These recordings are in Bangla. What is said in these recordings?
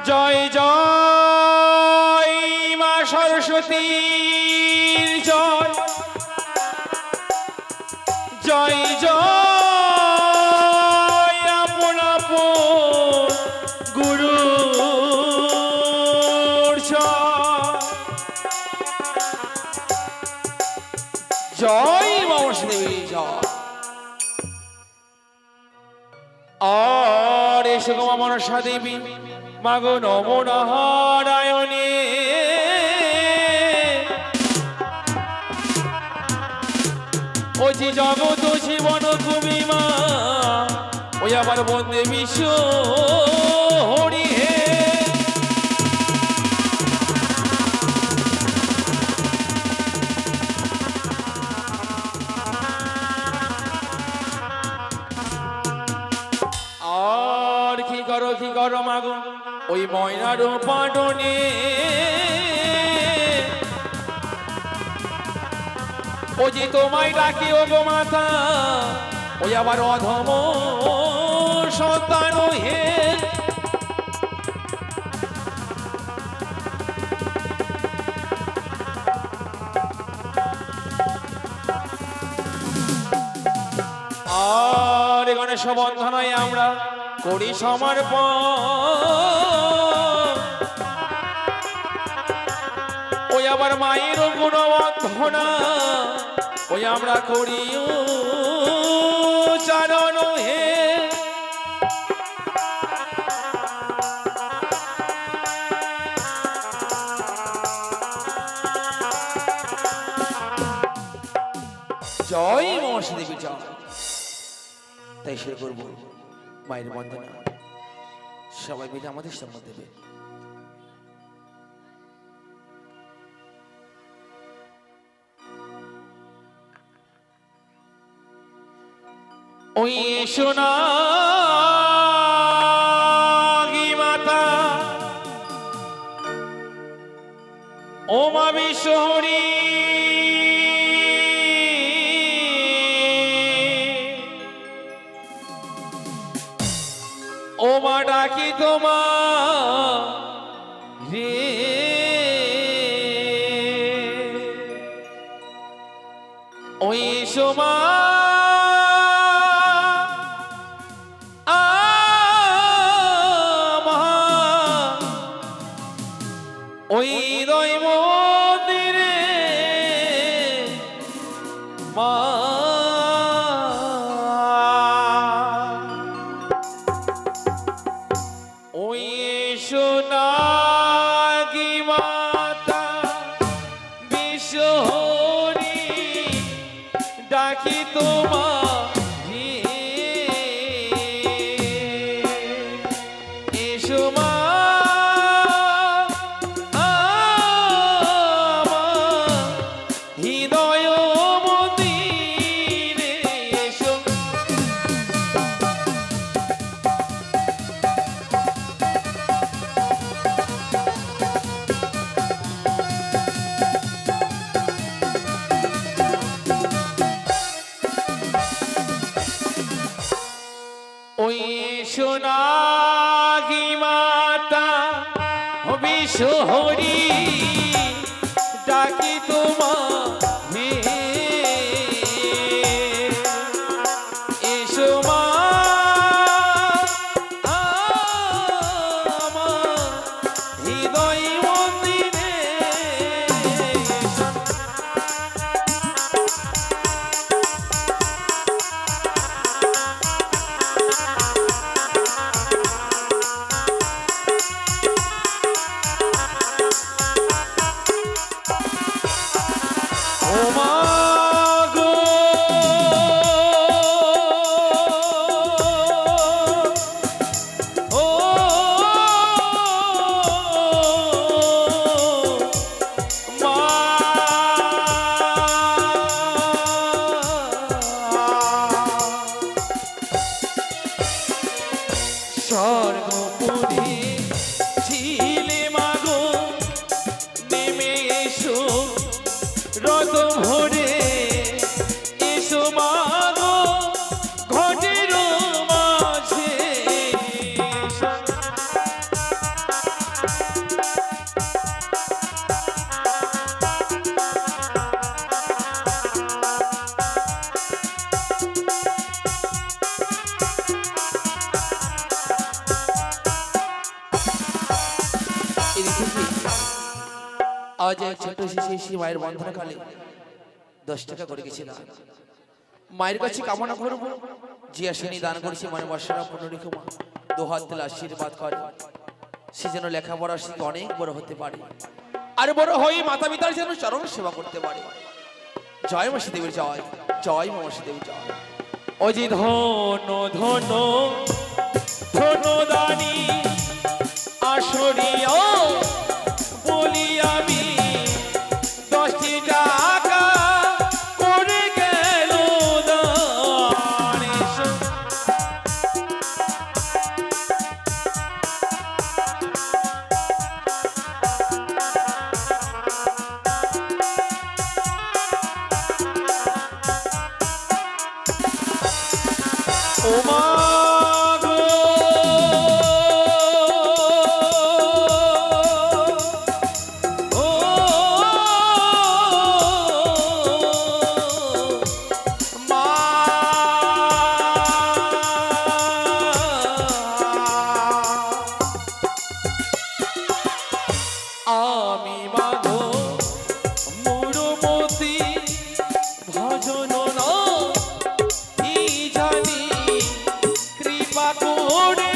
জয় জয় মা সরস্বতীর জয় জয় জয় আপন আপন গুরুর জয় মা দেবী জয়। আর এসো গো মা মনসা দেবী মাগো নমো নারায়ণে। ওই জগৎ জীবন তুমি মা ওই আবার বন্দে বিশ্ব হরি হে। আর কি করো মাগো ওই ময়নার পাটনে ও যে তোমায় ডাকি ও গো মাতা ওই আবার অধম সন্তান হে। আর গণেশ বন্ধনায় আমরা করি সমর্পণ ওই আবার মায়ের গুণবন্ধনা ওই আমরা করি চারণ হে। জয় মনসা দেবী জয়। তাই সে করব মায়ের বন্দনা সবাই মিলে আমাদের সম্মান দেবে। ওই সোনাগি মাতা ও মা বিশ্বহরি ও মা ডাকি তোমা রে ওই সোমা ওই দয় মন্দিরে মা ওই সোনাগি মাতা বিশ্বহরি ডাকি তোমা এসো মা ওই সোনাগি মাতা বিশ্বহরি ডাকি তোমা এসো মা হৃদয় মন্দিরে স্বর্গপুরী ছিলে মাগো নেমে এসো রত ভরে এসো মাগো ঘটের মাঝে আজ এক ছোট শিশু মায়ের বন্ধনকালে 10 টাকা করে গেছে দান। মায়ের কাছে কামনা করবো যে আসেনি দান করেছে মানে বর্ষারা পুনরিক মা দুহাত তুলে আশীর্বাদ করে সে যেন লেখাপড়া শিখে অনেক বড় হতে পারে আর বড় হয়ে মাতা পিতার যেন চরণ সেবা করতে পারে। জয় মাসি দেবীর জয়, জয় মাসি দেবীর জয়। অজি ধন ধন ধন দানি আসরিয়া বলি আমি 10 টাকা করে গেল দান। ও মা গো ও মা আমি মাগো মুরমতি ভজন না কি জানি কৃপা করে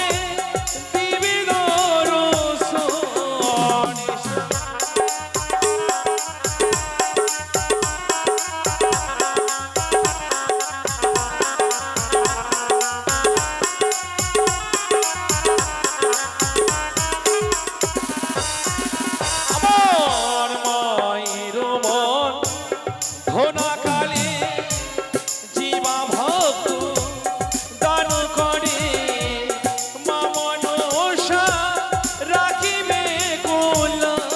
দিবি দর্শন। আমার মায়ের মন ধনা কালে জীবা ভক্ত দান করে মা মনসা রাখিবে কল্যাণী।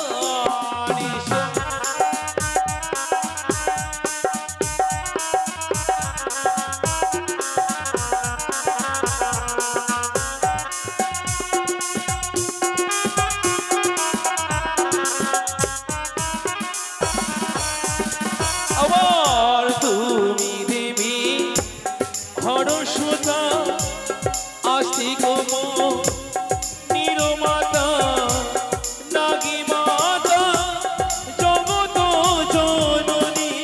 আবার তুমি দেবী হরসুতা আস্তিক নিরমাতা নাগী মাতা জগত জননী।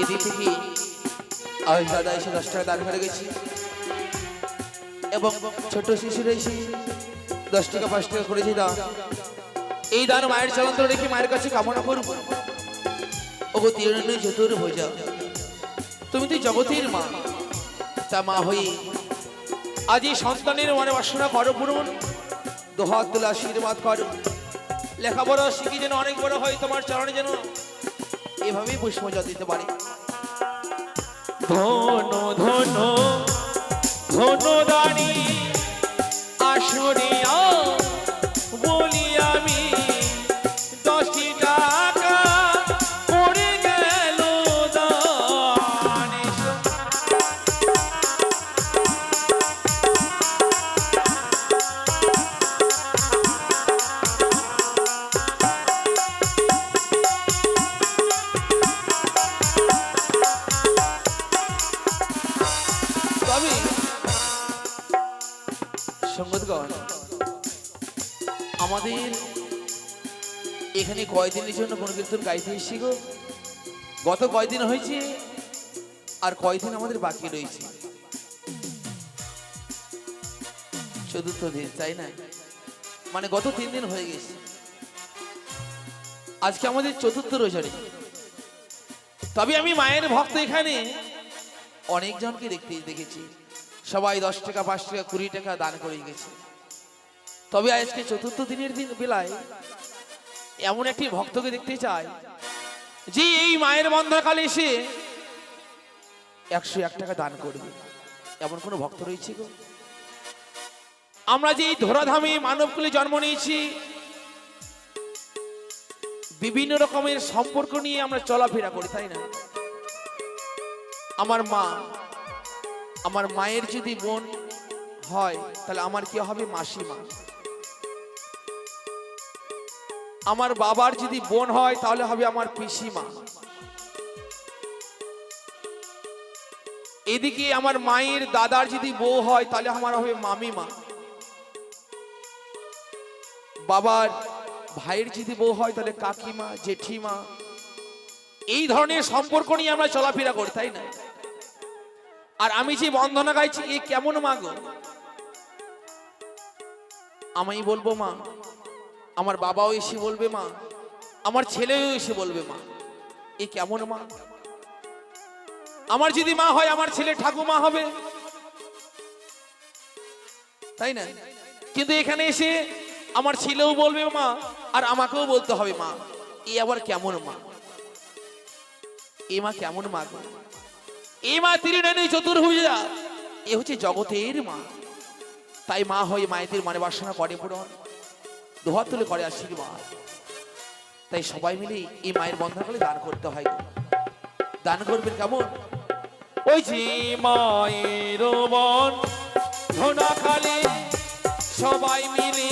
এদিক থেকে আজ দাদা এসে 10 টাকা দান করে গেছি এবং ছোট শিশুরা এসে 10 টাকা 5 টাকা করেছে দান। এই দান মায়ের চরণ রেখে মায়ের কাছে কামনা করবো ওগো তিরুনি চতুর্ভুজা তুমি তো জগতের মা, তা মা হয়ে আজ এই সন্তানের মনে বাসনা করো পূরণ, দুহাত তুলে আশীর্বাদ করো লেখাপড়া শিখে যেন অনেক বড় হয়, তোমার চরণে যেন এভাবেই পুষ্পজল দিতে পারে। ধন ধন ধন দানি আসরিয়া বলি আমি 10 টাকা করে গেল দান। তবে সঙ্গতগণ আমাদের এখানে কয়দিনের জন্য কোন কীর্তন গাইতে এসেছি গো? গত কয়দিন হয়েছে আর কয়দিন আমাদের বাকি রয়েছে? 4th দিন, তাই না? মানে গত 3 দিন হয়ে গেছে, আজকে আমাদের 4th রোজারি। তবে আমি মায়ের ভক্ত এখানে অনেকজনকে দেখেছি, সবাই 10 টাকা 5 টাকা 20 টাকা দান করে গেছে। তবে আজকে 4th দিনের দিন বেলায় এমন একটি ভক্তকে দেখতে চাই যে এই মায়ের বন্ধনকালে এসে 101 টাকা দান করবে। এমন কোন ভক্ত রয়েছে গো? আমরা যে এই ধরাধামে মানবকুলে জন্ম নিয়েছি, বিভিন্ন রকমের সম্পর্ক নিয়ে আমরা চলাফেরা করি, তাই না? আমার মা, আমার মায়ের যদি বোন হয় তাহলে আমার কি হবে? মাসিমা। আমার বাবার যদি বোন হয় তাহলে হবে আমার পিসিমা। এদিকে আমার মায়ের দাদার যদি বউ হয় তাহলে আমার হবে মামিমা। বাবার ভাইয়ের যদি বউ হয় তাহলে কাকিমা, জেঠিমা। এই ধরনের সম্পর্ক নিয়ে আমরা চলাফেরা করি, তাই না? আর আমি যে বন্দনা গাইছি, এ কেমন মা গো? আমি বলবো মা, আমার বাবাও এসে বলবে মা, আমার ছেলেও এসে বলবে মা। এ কেমন মা? আমার যদি মা হয় আমার ছেলে ঠাকুমা হবে, তাই না? কিন্তু এখানে এসে আমার ছেলেও বলবে মা আর আমাকেও বলতে হবে মা। এ আবার কেমন মা? এ মা কেমন মা গো? এ মা ত্রিনয়নী চতুর্ভুজা, এ হচ্ছে জগতের মা। তাই মা হয়ে মায়েদের মনে বাসনা করে পূরণ, দুহাত তুলে করে আশীর্বাদ। তাই সবাই মিলে এই মায়ের বন্ধন করে দান করতে হয়। দান করবেন কেমন? ওই যে মায়ের বন ধনাখালি সবাই মিলে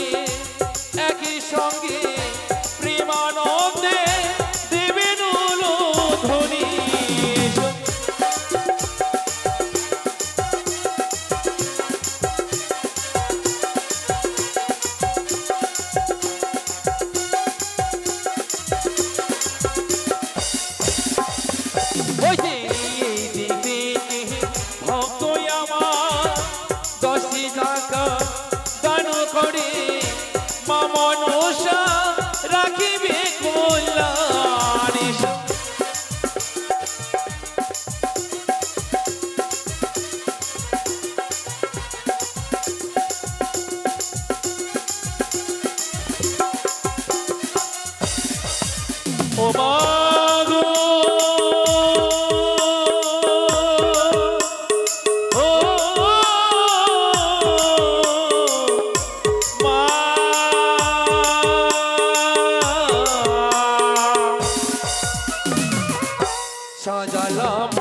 একই সঙ্গে প্রেমানন্দে দেবেন ধ্বনি। ওই যে এই দিকে ভক্ত আমার 10 টাকা দান করে মা মনসা রাখিবে কল্যাণে। ও মা গো, ও মা, সাজালাম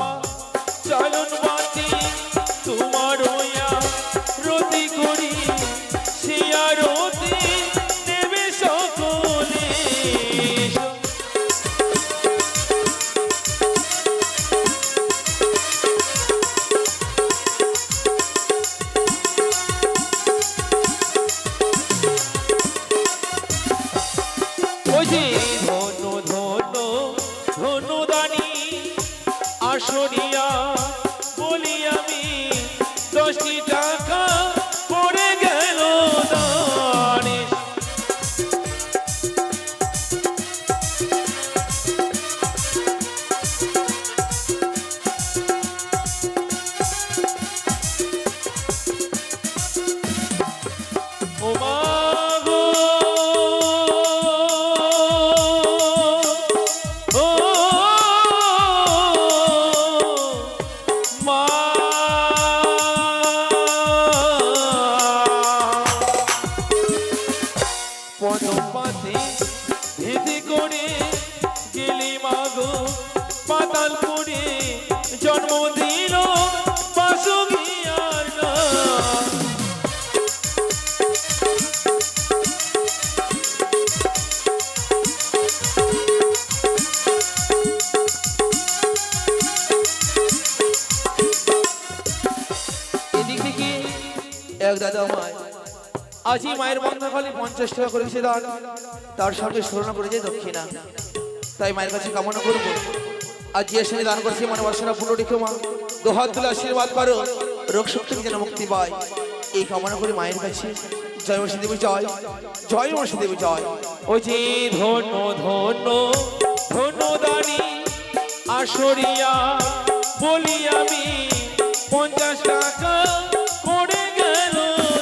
চলন বাতি তোমার রতি করি, সে আরতি দেবে সকলে। ওই যে ধন্য ধন্য ধন্যদানি আসরিয়া বলি আমি 10 টাকা পড়ে গেল দানে। ও মা গো, ও মা, পদপাতে ভেদে করে গেলি মা গো পাতালপুরে, জন্ম দিল বাসুকিয়ার নাম। এদিক থেকে এক দাদা মায় আজই মায়ের বন্ধন খালি 50 টাকা করেছে দান, তার সঙ্গে স্মরণ করেছে দক্ষিণা। তাই মায়ের কাছে কামনা করবো আজ যে সঙ্গে দান করছে মনে বাসনা পূর্ণ রেখো মা, দুহাত তুলে আশীর্বাদ করো, রোগ শক্তি থেকে যেন মুক্তি পায়। এই কামনা করি মায়ের কাছে। জয় মসি দেবী জয়, জয় মসি দেবী জয়। ওই যে ধন্য ধন্য ধন্যদানি আসরিয়া বলি আমি 50 টাকা পড়ে গেল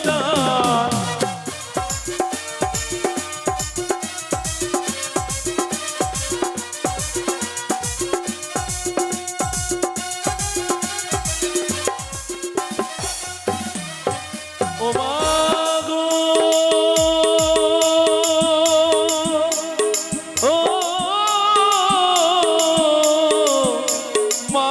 দান। ও মা গো, ও মা,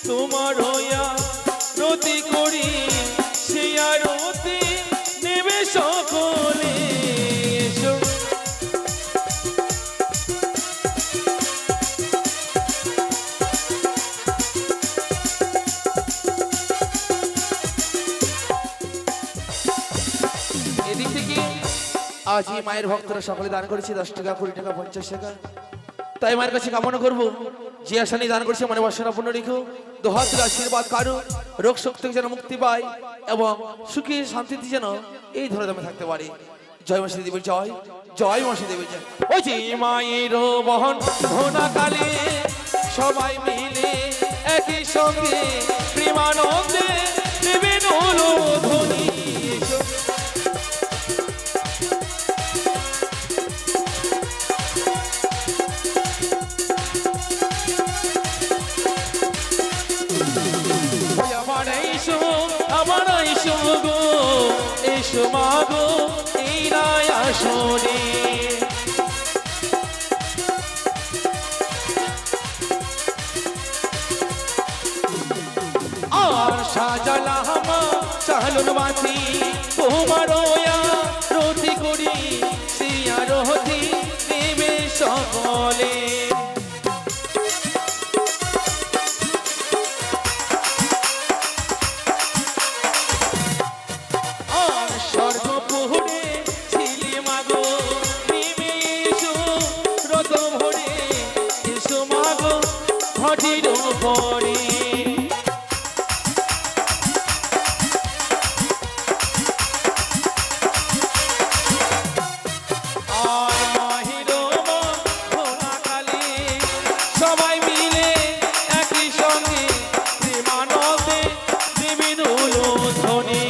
তোমার হইয়া রতি করি সে আরতি নেবে সকলে এসো। এদিক থেকে আজ এই মায়ের ভক্তরা সকলে দান করেছে 10 টাকা 20 টাকা 50 টাকা। তাই মায়ের কাছে কামনা করব যে আশানি দান করেছে মনে বাসনা পূর্ণ রেখো, দোহাত তুলে আশীর্বাদ কারো রোগ শোক থেকে যেন মুক্তি পায় এবং সুখী শান্তিতে যেন এই ধরে থাকতে পারে। জয় মা দেবীর জয়, জয় মা দেবীর জয়। ওই যে মায়ের বহন ধনা কালে সবাই মিলে একই সঙ্গে প্রেমানন্দে দেবেন হলো ধ্বনি এসো। আমার এসো গো, এসো মা গো এই রায় আসনে। আর সাজালাম চালন বাতি তোমার রতি করি সে আরতি দেবে সকলে। সর্বপুরে ছিলে মাগো নেমে এসো রত ভরে এসো মাগো ঘটির পরে। আর মাহির ভোলা কালে সবাই মিলে একই সঙ্গে প্রেমানন্দে দেবেন হলো ধ্বনি।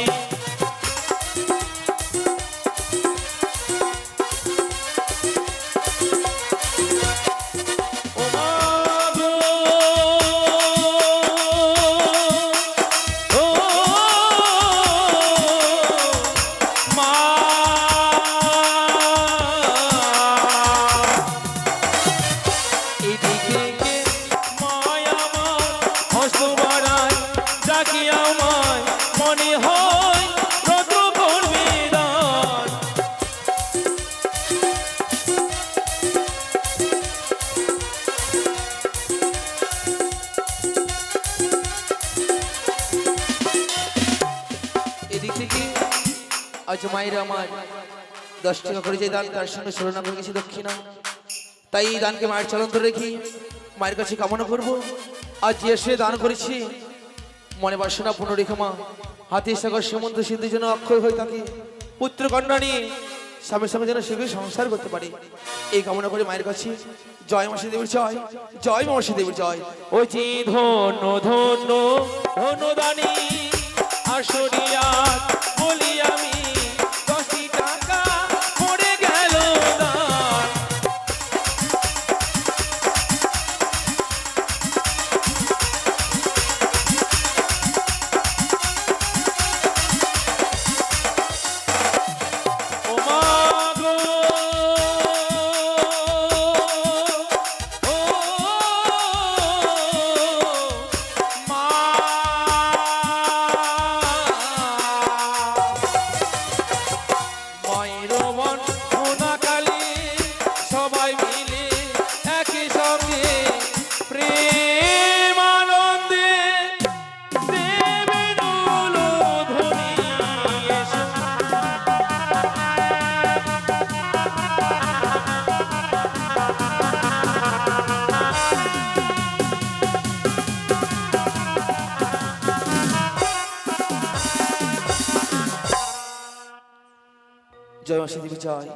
মনে হয় রত করবে দান। এদিক থেকে আজ মায়ের আমার 10 টাকা করে যে দান তার সঙ্গে 16 টাকা করে গেছে দক্ষিণা। তাই এই দানকে মায়ের চরণ ধরে রেখে মায়ের কাছে কামনা করব আজ যে এসে দান করেছি মনে বাসনা পূর্ণ রেখে মা হাতে সাগর সমুদ্র সিদ্ধের জন্য অক্ষয় হয়ে থাকে, পুত্র কন্যা নিয়ে স্বামীর সঙ্গে যেন সুখে সংসার করতে পারে এই কামনা করে মায়ের কাছে জয় মা দেবীর জয়, জয় মা দেবীর জয়। ওই যে ধন্য ধন্য ধন্যদানী আসরিয়াত বলি আমি 10 টাকা পড়ে গেল দান। ও মা গো, ও মা মায়ের মন সোনা কালী সবাই মিলে একই সঙ্গে প্রেমানন্দে দেবেন হলো ধ্বনি এসো। জয় মা দেবীর জয়।